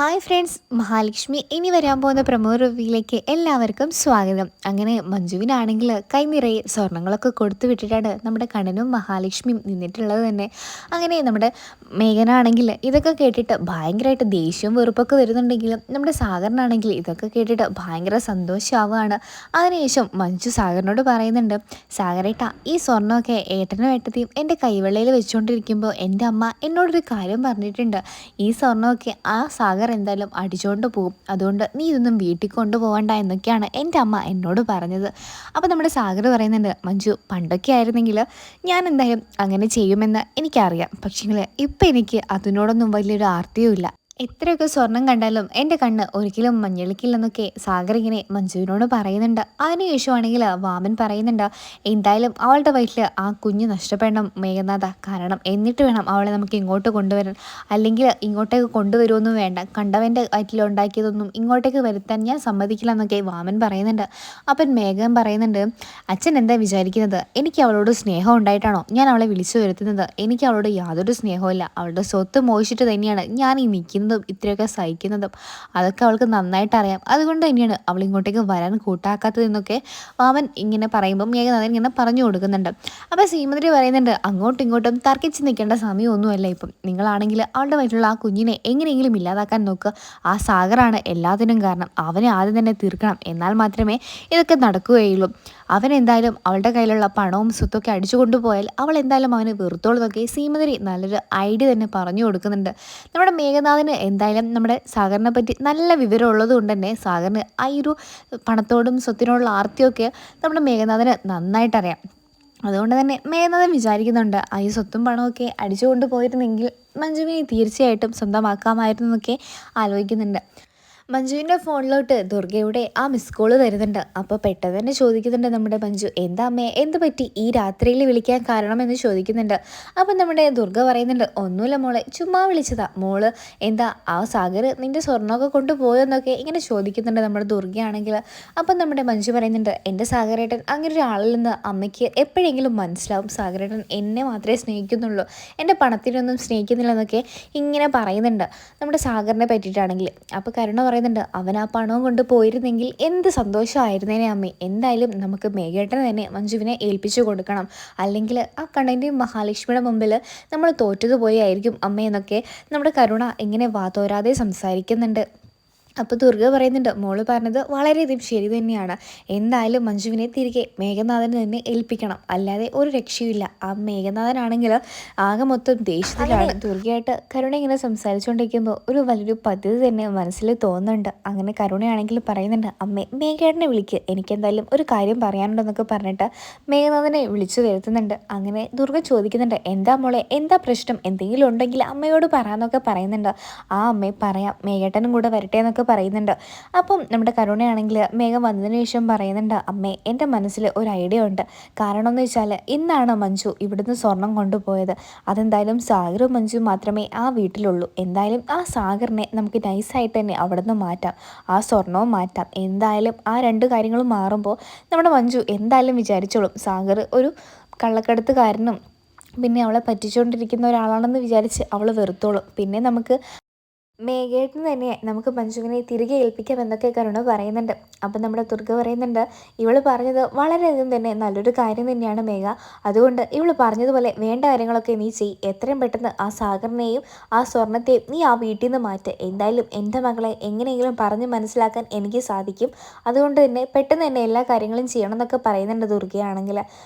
Hi friends, Mahalakshmi ഇനി വരാൻ പോകുന്ന പ്രമോ റിവ്യൂയിലേക്ക് എല്ലാവർക്കും സ്വാഗതം. അങ്ങനെ മഞ്ജുവിനാണെങ്കിൽ കൈ നിറയെ സ്വർണ്ണങ്ങളൊക്കെ കൊടുത്തു വിട്ടിട്ടാണ് നമ്മുടെ കണ്ണനും മഹാലക്ഷ്മിയും നിന്നിട്ടുള്ളത് തന്നെ. അങ്ങനെ നമ്മുടെ മേഘനാണെങ്കിൽ ഇതൊക്കെ കേട്ടിട്ട് ഭയങ്കരമായിട്ട് ദേഷ്യവും വെറുപ്പൊക്കെ വരുന്നുണ്ടെങ്കിലും നമ്മുടെ സാഗറിനാണെങ്കിൽ ഇതൊക്കെ കേട്ടിട്ട് ഭയങ്കര സന്തോഷമാവുകയാണ്. അതിനുശേഷം മഞ്ജു സാഗറിനോട് പറയുന്നുണ്ട്, സാഗരേട്ട, ഈ സ്വർണ്ണമൊക്കെ ഏട്ടനും ഏട്ടത്തെയും എൻ്റെ കൈവെള്ളയിൽ വെച്ചുകൊണ്ടിരിക്കുമ്പോൾ എൻ്റെ അമ്മ എന്നോടൊരു കാര്യം പറഞ്ഞിട്ടുണ്ട്. ഈ സ്വർണ്ണമൊക്കെ ആ സാഗർ എന്തായാലും അടിച്ചുകൊണ്ട് പോകും, അതുകൊണ്ട് നീ ഇതൊന്നും വീട്ടിൽ കൊണ്ടുപോകണ്ട എന്നൊക്കെയാണ് എൻ്റെ അമ്മ എന്നോട് പറഞ്ഞത്. അപ്പോൾ നമ്മുടെ സാഗർ പറയുന്നുണ്ട്, മഞ്ജു, പണ്ടൊക്കെ ആയിരുന്നെങ്കിൽ ഞാൻ എന്തായാലും അങ്ങനെ ചെയ്യുമെന്ന് എനിക്കറിയാം, പക്ഷേ ഇപ്പം എനിക്ക് അതിനോടൊന്നും വലിയൊരു ആർത്തിയും ഇല്ല. എത്രയൊക്കെ സ്വർണം കണ്ടാലും എൻ്റെ കണ്ണ് ഒരിക്കലും മഞ്ഞളിക്കില്ലെന്നൊക്കെ സാഗർ ഇങ്ങനെ മഞ്ജുവിനോട് പറയുന്നുണ്ട്. അതിനുശേഷമാണെങ്കിൽ വാമൻ പറയുന്നുണ്ട്, എന്തായാലും അവളുടെ വയറ്റിൽ ആ കുഞ്ഞ് നഷ്ടപ്പെടണം മേഘനാഥ, കാരണം എന്നിട്ട് വേണം അവളെ നമുക്ക് ഇങ്ങോട്ട് കൊണ്ടുവരാൻ, അല്ലെങ്കിൽ ഇങ്ങോട്ടേക്ക് കൊണ്ടുവരുമൊന്നും വേണ്ട, കണ്ടവൻ്റെ വയറ്റിൽ ഉണ്ടാക്കിയതൊന്നും ഇങ്ങോട്ടേക്ക് വരുത്താൻ ഞാൻ സമ്മതിക്കില്ല എന്നൊക്കെ വാമൻ പറയുന്നുണ്ട്. അപ്പം മേഘൻ പറയുന്നുണ്ട്, അച്ഛൻ എന്താ വിചാരിക്കുന്നത്, എനിക്ക് അവളോട് സ്നേഹം ഉണ്ടായിട്ടാണോ ഞാൻ അവളെ വിളിച്ചു വരുത്തുന്നത്? എനിക്ക് അവളോട് യാതൊരു സ്നേഹമില്ല. അവളുടെ സ്വത്ത് മോഹിച്ചിട്ട് തന്നെയാണ് ഞാൻ ഈ നിൽക്കുന്നതും ഇത്രയൊക്കെ സഹിക്കുന്നതും. അതൊക്കെ അവൾക്ക് നന്നായിട്ട് അറിയാം. അതുകൊണ്ട് തന്നെയാണ് അവൾ ഇങ്ങോട്ടേക്ക് വരാൻ കൂട്ടാക്കാത്തതെന്നൊക്കെ വാമൻ ഇങ്ങനെ പറയുമ്പോൾ മേഘനാഥൻ ഇങ്ങനെ പറഞ്ഞു കൊടുക്കുന്നുണ്ട്. അപ്പോൾ ശ്രീമതി പറയുന്നുണ്ട്, അങ്ങോട്ടും ഇങ്ങോട്ടും തർക്കിച്ച് നിൽക്കേണ്ട സമയമൊന്നുമല്ല ഇപ്പം. നിങ്ങളാണെങ്കിൽ അവളുടെ വയറ്റിലുള്ള ആ കുഞ്ഞിനെ എങ്ങനെയെങ്കിലും ഇല്ലാതാക്കാൻ നോക്കുക. ആ സാഗറാണ് എല്ലാത്തിനും കാരണം. അവനെ ആദ്യം തന്നെ തീർക്കണം, എന്നാൽ മാത്രമേ ഇതൊക്കെ നടക്കുകയുള്ളൂ. അവൻ എന്തായാലും അവളുടെ കയ്യിലുള്ള പണവും സ്വത്തൊക്കെ അടിച്ചു കൊണ്ടുപോയാൽ അവൾ എന്തായാലും അവന് വെറുത്തോളെന്നൊക്കെ ശ്രീമതി നല്ലൊരു ഐഡിയ തന്നെ പറഞ്ഞു കൊടുക്കുന്നുണ്ട്. നമ്മുടെ മേഘനാഥന് എന്തായാലും നമ്മുടെ സാഗറിനെ പറ്റി നല്ല വിവരം ഉള്ളത് കൊണ്ട് തന്നെ സാഗറിന് ആ ഒരു പണത്തോടും സ്വത്തിനോടുള്ള ആർത്തിയൊക്കെ നമ്മുടെ മേഘനാഥന് നന്നായിട്ടറിയാം. അതുകൊണ്ട് തന്നെ മേഘനാഥൻ വിചാരിക്കുന്നുണ്ട്, ഈ സ്വത്തും പണമൊക്കെ അടിച്ചു കൊണ്ട് പോയിരുന്നെങ്കിൽ മഞ്ജുവിനെ തീർച്ചയായിട്ടും സ്വന്തമാക്കാമായിരുന്നു എന്നൊക്കെ ആലോചിക്കുന്നുണ്ട്. മഞ്ജുവിൻ്റെ ഫോണിലോട്ട് ദുർഗയുടെ ആ മിസ് കോള് തരുന്നുണ്ട്. അപ്പോൾ പെട്ടെന്ന് തന്നെ ചോദിക്കുന്നുണ്ട് നമ്മുടെ മഞ്ജു, എന്താ അമ്മേ, എന്ത് പറ്റി ഈ രാത്രിയിൽ വിളിക്കാൻ കാരണമെന്ന് ചോദിക്കുന്നുണ്ട്. അപ്പം നമ്മുടെ ദുർഗ പറയുന്നുണ്ട്, ഒന്നുമില്ല മോളെ, ചുമ്മാ വിളിച്ചതാ. മോള് എന്താ ആ സാഗർ നിൻ്റെ സ്വർണ്ണമൊക്കെ കൊണ്ടുപോയെന്നൊക്കെ ഇങ്ങനെ ചോദിക്കുന്നുണ്ട് നമ്മുടെ ദുർഗയാണെങ്കിൽ. അപ്പം നമ്മുടെ മഞ്ജു പറയുന്നുണ്ട്, എൻ്റെ സാഗരേട്ടൻ അങ്ങനെ ഒരാളില്ലെന്ന് അമ്മയ്ക്ക് എപ്പോഴെങ്കിലും മനസ്സിലാവും. സാഗരേട്ടൻ എന്നെ മാത്രമേ സ്നേഹിക്കുന്നുള്ളൂ, എൻ്റെ പണത്തിനൊന്നും സ്നേഹിക്കുന്നില്ലെന്നൊക്കെ ഇങ്ങനെ പറയുന്നുണ്ട് നമ്മുടെ സാഗറിനെ പറ്റിയിട്ടാണെങ്കിൽ. അപ്പോൾ കരുണ പറയുന്നുണ്ട്, അവൻ ആ പണവും കൊണ്ട് പോയിരുന്നെങ്കിൽ എന്ത് സന്തോഷമായിരുന്നേനെ അമ്മേ. എന്തായാലും നമുക്ക് മേഘേട്ടനെ തന്നെ മഞ്ജുവിനെ ഏൽപ്പിച്ചു കൊടുക്കണം, അല്ലെങ്കിൽ ആ കണ്ണൻ്റെയും മഹാലക്ഷ്മിയുടെ മുമ്പിൽ നമ്മൾ തോറ്റതുപോയി ആയിരിക്കും അമ്മയെന്നൊക്കെ നമ്മുടെ കരുണ ഇങ്ങനെ വാതോരാതെ സംസാരിക്കുന്നുണ്ട്. അപ്പോൾ ദുർഗ പറയുന്നുണ്ട്, മോള് പറഞ്ഞത് വളരെയധികം ശരി തന്നെയാണ്. എന്തായാലും മഞ്ജുവിനെ തിരികെ മേഘനാഥന് തന്നെ ഏൽപ്പിക്കണം, അല്ലാതെ ഒരു രക്ഷയുമില്ല. ആ മേഘനാഥനാണെങ്കിൽ ആകെ മൊത്തം ദേഷ്യത്തിലാണ്. ദുർഗയായിട്ട് കരുണ ഇങ്ങനെ സംസാരിച്ചുകൊണ്ടിരിക്കുമ്പോൾ ഒരു വലിയൊരു പദ്ധതി തന്നെ മനസ്സിൽ തോന്നുന്നുണ്ട്. അങ്ങനെ കരുണയാണെങ്കിൽ പറയുന്നുണ്ട്, അമ്മേ, മേഘേട്ടനെ വിളിക്ക്, എനിക്കെന്തായാലും ഒരു കാര്യം പറയാനുണ്ടെന്നൊക്കെ പറഞ്ഞിട്ട് മേഘനാഥനെ വിളിച്ചു വരുത്തുന്നുണ്ട്. അങ്ങനെ ദുർഗ ചോദിക്കുന്നുണ്ട്, എന്താ മോളെ, എന്താ പ്രശ്നം, എന്തെങ്കിലും ഉണ്ടെങ്കിൽ അമ്മയോട് പറയാമെന്നൊക്കെ പറയുന്നുണ്ട്. ആ അമ്മേ, പറയാം, മേഘേട്ടനും കൂടെ വരട്ടെ എന്നൊക്കെ പറയുന്നുണ്ട്. അപ്പം നമ്മുടെ കരുണയാണെങ്കിൽ മേഘം വന്നതിന് ശേഷം പറയുന്നുണ്ട്, അമ്മേ, എൻ്റെ മനസ്സിൽ ഒരു ഐഡിയ ഉണ്ട്. കാരണം എന്ന് വെച്ചാൽ ഇന്നാണ് മഞ്ജു ഇവിടുന്ന് സ്വർണം കൊണ്ടുപോയത്. അതെന്തായാലും സാഗറും മഞ്ജു മാത്രമേ ആ വീട്ടിലുള്ളൂ. എന്തായാലും ആ സാഗറിനെ നമുക്ക് നൈസായിട്ട് തന്നെ അവിടെ നിന്ന് മാറ്റാം, ആ സ്വർണവും മാറ്റാം. എന്തായാലും ആ രണ്ട് കാര്യങ്ങളും മാറുമ്പോൾ നമ്മുടെ മഞ്ജു എന്തായാലും വിചാരിച്ചോളും സാഗർ ഒരു കള്ളക്കടത്തുകാരനും പിന്നെ അവളെ പറ്റിച്ചുകൊണ്ടിരിക്കുന്ന ഒരാളാണെന്ന് വിചാരിച്ച് അവൾ വെറുത്തോളും. പിന്നെ നമുക്ക് മേഘേട്ടന് തന്നെ നമുക്ക് മഞ്ജുവിനെ തിരികെ ഏൽപ്പിക്കാം എന്നൊക്കെ കരുണ പറയുന്നുണ്ട്. അപ്പം നമ്മുടെ ദുർഗ പറയുന്നുണ്ട്, ഇവൾ പറഞ്ഞത് വളരെയധികം തന്നെ നല്ലൊരു കാര്യം തന്നെയാണ് മേഘ. അതുകൊണ്ട് ഇവൾ പറഞ്ഞതുപോലെ വേണ്ട കാര്യങ്ങളൊക്കെ നീ ചെയ്യ്. എത്രയും പെട്ടെന്ന് ആ സാഗറിനെയും ആ സ്വർണത്തെയും നീ ആ വീട്ടിൽ നിന്ന് മാറ്റ്. എന്തായാലും എൻ്റെ മകളെ എങ്ങനെയെങ്കിലും പറഞ്ഞ് മനസ്സിലാക്കാൻ എനിക്ക് സാധിക്കും. അതുകൊണ്ട് തന്നെ പെട്ടെന്ന് തന്നെ എല്ലാ കാര്യങ്ങളും ചെയ്യണം എന്നൊക്കെ പറയുന്നുണ്ട് ദുർഗയാണെങ്കിൽ.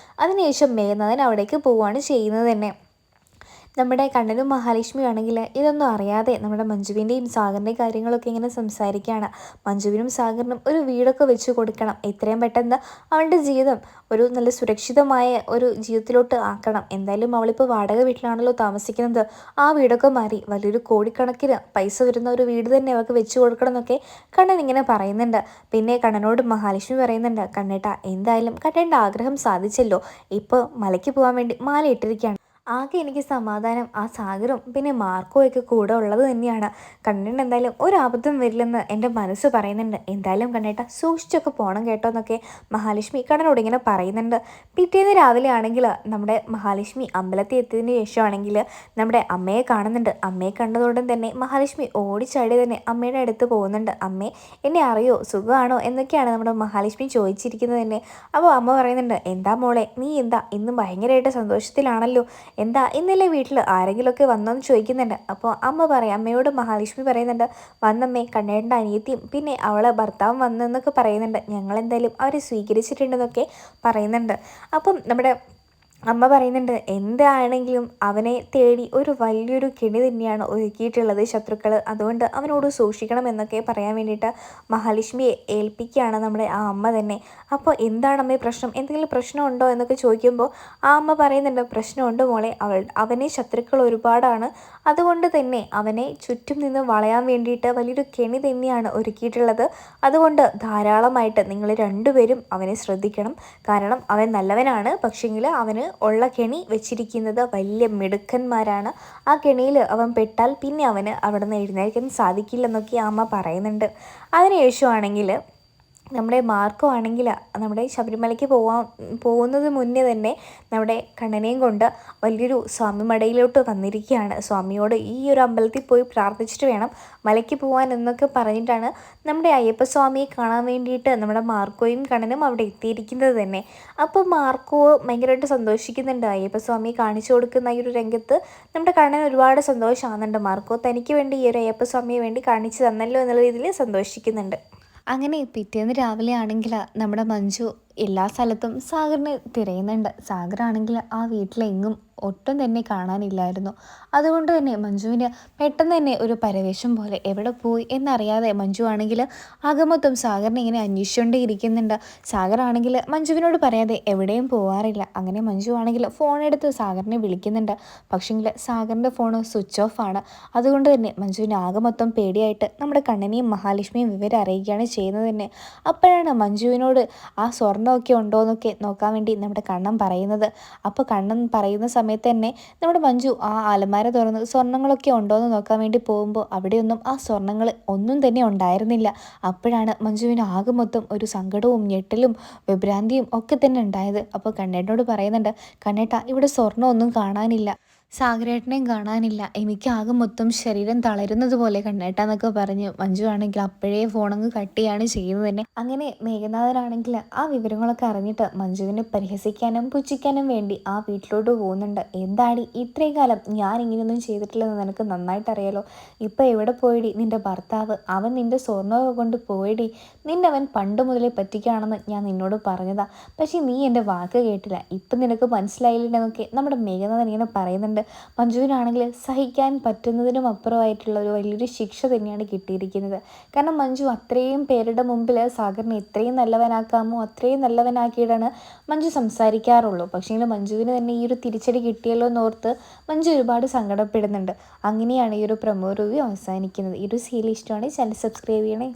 അതിനുശേഷം മേഘനാഥൻ അവിടേക്ക് പോവുകയാണ് ചെയ്യുന്നത് തന്നെ. നമ്മുടെ കണ്ണനും മഹാലക്ഷ്മിയും ആണെങ്കിൽ ഇതൊന്നും അറിയാതെ നമ്മുടെ മഞ്ജുവിൻ്റെയും സാഗറിൻ്റെയും കാര്യങ്ങളൊക്കെ ഇങ്ങനെ സംസാരിക്കുകയാണ്. മഞ്ജുവിനും സാഗറിനും ഒരു വീടൊക്കെ വെച്ച് കൊടുക്കണം, എത്രയും പെട്ടെന്ന് അവളുടെ ജീവിതം ഒരു നല്ല സുരക്ഷിതമായ ഒരു ജീവിതത്തിലോട്ട് ആക്കണം. എന്തായാലും അവളിപ്പോൾ വാടക വീട്ടിലാണല്ലോ താമസിക്കുന്നത്. ആ വീടൊക്കെ മാറി വലിയൊരു കോടിക്കണക്കിന് പൈസ വരുന്ന ഒരു വീട് തന്നെ അവൾക്ക് വെച്ച് കൊടുക്കണം എന്നൊക്കെ കണ്ണൻ ഇങ്ങനെ പറയുന്നുണ്ട്. പിന്നെ കണ്ണനോട് മഹാലക്ഷ്മി പറയുന്നുണ്ട്, കണ്ണേട്ട, എന്തായാലും കണ്ണൻ്റെ ആഗ്രഹം സാധിച്ചല്ലോ, ഇപ്പോൾ മലയ്ക്ക് പോകാൻ വേണ്ടി മാല ഇട്ടിരിക്കുകയാണ്. ആകെ എനിക്ക് സമാധാനം ആ സാഗറും പിന്നെ മാർക്കോ ഒക്കെ കൂടെ ഉള്ളത് തന്നെയാണ്. കണ്ണന് എന്തായാലും ഒരബദ്ധം വരില്ലെന്ന് എൻ്റെ മനസ്സ് പറയുന്നുണ്ട്. എന്തായാലും കണ്ണേട്ട സൂക്ഷിച്ചൊക്കെ പോകണം കേട്ടോ എന്നൊക്കെ മഹാലക്ഷ്മി കണ്ണനോട് ഇങ്ങനെ പറയുന്നുണ്ട്. പിറ്റേന്ന് രാവിലെ ആണെങ്കിൽ നമ്മുടെ മഹാലക്ഷ്മി അമ്പലത്തിൽ എത്തിയതിന് ശേഷമാണെങ്കിൽ നമ്മുടെ അമ്മയെ കാണുന്നുണ്ട്. അമ്മയെ കണ്ടതോടെ തന്നെ മഹാലക്ഷ്മി ഓടിച്ചാടി തന്നെ അമ്മയുടെ അടുത്ത് പോകുന്നുണ്ട്. അമ്മേ, എന്നെ അറിയോ, സുഖമാണോ എന്നൊക്കെയാണ് നമ്മുടെ മഹാലക്ഷ്മി ചോദിച്ചിരിക്കുന്നത് തന്നെ. അപ്പോൾ അമ്മ പറയുന്നുണ്ട്, എന്താ മോളെ, നീ എന്താ ഇന്ന് ഭയങ്കരമായിട്ട് സന്തോഷത്തിലാണല്ലോ, എന്താ ഇന്നലെ വീട്ടിൽ ആരെങ്കിലുമൊക്കെ വന്നോന്ന് ചോദിക്കുന്നുണ്ട്. അപ്പോൾ അമ്മയോട് മഹാലക്ഷ്മി പറയുന്നുണ്ട്, വന്നമ്മേ, കണ്ണേട്ടൻ്റെ അനിയത്തിയും പിന്നെ അവളെ ഭർത്താവും വന്നെന്നൊക്കെ പറയുന്നുണ്ട്, ഞങ്ങളെന്തായാലും അവരെ സ്വീകരിച്ചിട്ടുണ്ടെന്നൊക്കെ പറയുന്നുണ്ട്. അപ്പം നമ്മുടെ അമ്മ പറയുന്നുണ്ട്, എന്താണെങ്കിലും അവനെ തേടി ഒരു വലിയൊരു കെണി തന്നെയാണ് ഒരുക്കിയിട്ടുള്ളത് ശത്രുക്കൾ, അതുകൊണ്ട് അവനോട് സൂക്ഷിക്കണം എന്നൊക്കെ പറയാൻ വേണ്ടിയിട്ട് മഹാലക്ഷ്മിയെ ഏൽപ്പിക്കുകയാണ് നമ്മുടെ ആ അമ്മ തന്നെ. അപ്പോൾ എന്താണ് അമ്മേ പ്രശ്നം, എന്തെങ്കിലും പ്രശ്നമുണ്ടോ എന്നൊക്കെ ചോദിക്കുമ്പോൾ ആ അമ്മ പറയുന്നുണ്ട്, പ്രശ്നമുണ്ട് മോളെ, അവനെ ശത്രുക്കൾ ഒരുപാടാണ്, അതുകൊണ്ട് തന്നെ അവനെ ചുറ്റും നിന്ന് വളയാൻ വേണ്ടിയിട്ട് വലിയൊരു കെണി തന്നെയാണ് ഒരുക്കിയിട്ടുള്ളത്. അതുകൊണ്ട് ധാരാളമായിട്ട് നിങ്ങൾ രണ്ടുപേരും അവനെ ശ്രദ്ധിക്കണം. കാരണം അവൻ നല്ലവനാണ്, പക്ഷെങ്കിൽ അവന് ഉള്ള കെണി വെച്ചിരിക്കുന്നത് വലിയ മിടുക്കന്മാരാണ്. ആ കെണിയിൽ അവൻ പെട്ടാൽ പിന്നെ അവന് അവിടെ നിന്ന് എഴുന്നേൽക്കാൻ സാധിക്കില്ലെന്നൊക്കെ ആ അമ്മ പറയുന്നുണ്ട്. അതിനുശേഷമാണെങ്കിൽ നമ്മുടെ മാർക്കോ ആണെങ്കിൽ നമ്മുടെ ശബരിമലയ്ക്ക് പോകുന്നത് മുന്നേ തന്നെ നമ്മുടെ കണ്ണനെയും കൊണ്ട് വലിയൊരു സ്വാമി മടയിലോട്ട് വന്നിരിക്കുകയാണ്. സ്വാമിയോട് ഈ ഒരു അമ്പലത്തിൽ പോയി പ്രാർത്ഥിച്ചിട്ട് വേണം മലയ്ക്ക് പോകാൻ എന്നൊക്കെ പറഞ്ഞിട്ടാണ് നമ്മുടെ അയ്യപ്പസ്വാമിയെ കാണാൻ വേണ്ടിയിട്ട് നമ്മുടെ മാർക്കോയും കണ്ണനും അവിടെ എത്തിയിരിക്കുന്നത് തന്നെ. അപ്പോൾ മാർക്കോ ഭയങ്കരമായിട്ട് സന്തോഷിക്കുന്നുണ്ട്. അയ്യപ്പസ്വാമിയെ കാണിച്ചു കൊടുക്കുന്ന ഈ ഒരു രംഗത്ത് നമ്മുടെ കണ്ണൻ ഒരുപാട് സന്തോഷമാകുന്നുണ്ട്. മാർക്കോ തനിക്ക് വേണ്ടി ഈ ഒരു അയ്യപ്പസ്വാമിയെ വേണ്ടി കാണിച്ചു തന്നല്ലോ എന്നുള്ള രീതിയിൽ സന്തോഷിക്കുന്നുണ്ട്. അങ്ങനെ പിറ്റേന്ന് രാവിലെ ആണെങ്കിൽ നമ്മുടെ മഞ്ജു എല്ലാ സ്ഥലത്തും സാഗറിനെ തിരയുന്നുണ്ട്. സാഗറാണെങ്കിൽ ആ വീട്ടിലെങ്ങും ഒട്ടും തന്നെ കാണാനില്ലായിരുന്നു. അതുകൊണ്ട് തന്നെ മഞ്ജുവിന് പെട്ടെന്ന് തന്നെ ഒരു പരവേശം പോലെ എവിടെ പോയി എന്നറിയാതെ മഞ്ജു ആണെങ്കിൽ ആകമൊത്തം സാഗറിനെ ഇങ്ങനെ അന്വേഷിച്ചുകൊണ്ടേ ഇരിക്കുന്നുണ്ട്. സാഗറാണെങ്കിൽ മഞ്ജുവിനോട് പറയാതെ എവിടെയും പോകാറില്ല. അങ്ങനെ മഞ്ജു ആണെങ്കിൽ ഫോൺ എടുത്ത് സാഗറിനെ വിളിക്കുന്നുണ്ട്. പക്ഷെങ്കിൽ സാഗറിൻ്റെ ഫോൺ സ്വിച്ച് ഓഫ് ആണ്. അതുകൊണ്ട് തന്നെ മഞ്ജുവിന് ആകമൊത്തം പേടിയായിട്ട് നമ്മുടെ കണ്ണനെയും മഹാലക്ഷ്മിയും വിവരം അറിയിക്കുകയാണ് ചെയ്യുന്നത് തന്നെ. അപ്പോഴാണ് മഞ്ജുവിനോട് ആ സ്വർണ്ണമൊക്കെ ഉണ്ടോ എന്നൊക്കെ നോക്കാൻ വേണ്ടി നമ്മുടെ കണ്ണൻ പറയുന്നത്. അപ്പോൾ കണ്ണൻ പറയുന്ന സമയത്ത് തന്നെ നമ്മുടെ മഞ്ജു ആ അലമാര തുറന്ന് സ്വർണ്ണങ്ങളൊക്കെ ഉണ്ടോ എന്ന് നോക്കാൻ വേണ്ടി പോകുമ്പോൾ അവിടെയൊന്നും ആ സ്വർണ്ണങ്ങൾ ഒന്നും തന്നെ ഉണ്ടായിരുന്നില്ല. അപ്പോഴാണ് മഞ്ജുവിന് ആകെ മൊത്തം ഒരു സങ്കടവും ഞെട്ടലും വിഭ്രാന്തിയും ഒക്കെ തന്നെ ഉണ്ടായത്. അപ്പോൾ കണ്ണേട്ടനോട് പറയുന്നുണ്ട്, കണ്ണേട്ട, ഇവിടെ സ്വർണ്ണമൊന്നും കാണാനില്ല, സാഗരേട്ടനെയും കാണാനില്ല, എനിക്കാകെ മൊത്തം ശരീരം തളരുന്നത് പോലെ കണ്ണേട്ടാന്നൊക്കെ പറഞ്ഞ് മഞ്ജു ആണെങ്കിൽ അപ്പോഴേ ഫോണങ്ങ് കട്ട് ചെയ്യാണ് ചെയ്യുന്നത് തന്നെ. അങ്ങനെ മേഘനാഥനാണെങ്കിൽ ആ വിവരങ്ങളൊക്കെ അറിഞ്ഞിട്ട് മഞ്ജുവിനെ പരിഹസിക്കാനും പുച്ഛിക്കാനും വേണ്ടി ആ വീട്ടിലോട്ട് പോകുന്നുണ്ട്. എന്താടി ഇത്രയും കാലം ഞാൻ ഇങ്ങനെയൊന്നും ചെയ്തിട്ടില്ലെന്ന് നിനക്ക് നന്നായിട്ട് അറിയാലോ, ഇപ്പം എവിടെ പോയിടി നിൻ്റെ ഭർത്താവ്, അവൻ നിൻ്റെ സ്വർണ്ണമൊക്കെ കൊണ്ട് പോയിടി, നിന്നെ അവൻ പണ്ട് മുതലേ പറ്റിക്കുകയാണെന്ന് ഞാൻ നിന്നോട് പറഞ്ഞതാ, പക്ഷേ നീ എൻ്റെ വാക്ക് കേട്ടില്ല, ഇപ്പം നിനക്ക് മനസ്സിലായില്ലെന്നൊക്കെ നമ്മുടെ മേഘനാഥൻ ഇങ്ങനെ പറയുന്നുണ്ട്. മഞ്ജുവിനാണെങ്കിൽ സഹിക്കാൻ പറ്റുന്നതിനും അപ്പുറമായിട്ടുള്ള ഒരു വലിയൊരു ശിക്ഷ തന്നെയാണ് കിട്ടിയിരിക്കുന്നത്. കാരണം മഞ്ജു അത്രയും പേരുടെ മുമ്പിൽ സാഗറിനെ എത്രയും നല്ലവനാക്കാമോ അത്രയും നല്ലവനാക്കിയിട്ടാണ് മഞ്ജു സംസാരിക്കാറുള്ളൂ. പക്ഷേ മഞ്ജുവിന് തന്നെ ഈ ഒരു തിരിച്ചടി കിട്ടിയല്ലോ എന്നോർത്ത് മഞ്ജു ഒരുപാട് സങ്കടപ്പെടുന്നുണ്ട്. അങ്ങനെയാണ് ഈ ഒരു പ്രൊമോ റിവ്യൂ അവസാനിക്കുന്നത്. ഈ ഒരു സീരിയൽ ഇഷ്ടമാണെങ്കിൽ ചാനൽ സബ്സ്ക്രൈബ് ചെയ്യണേ.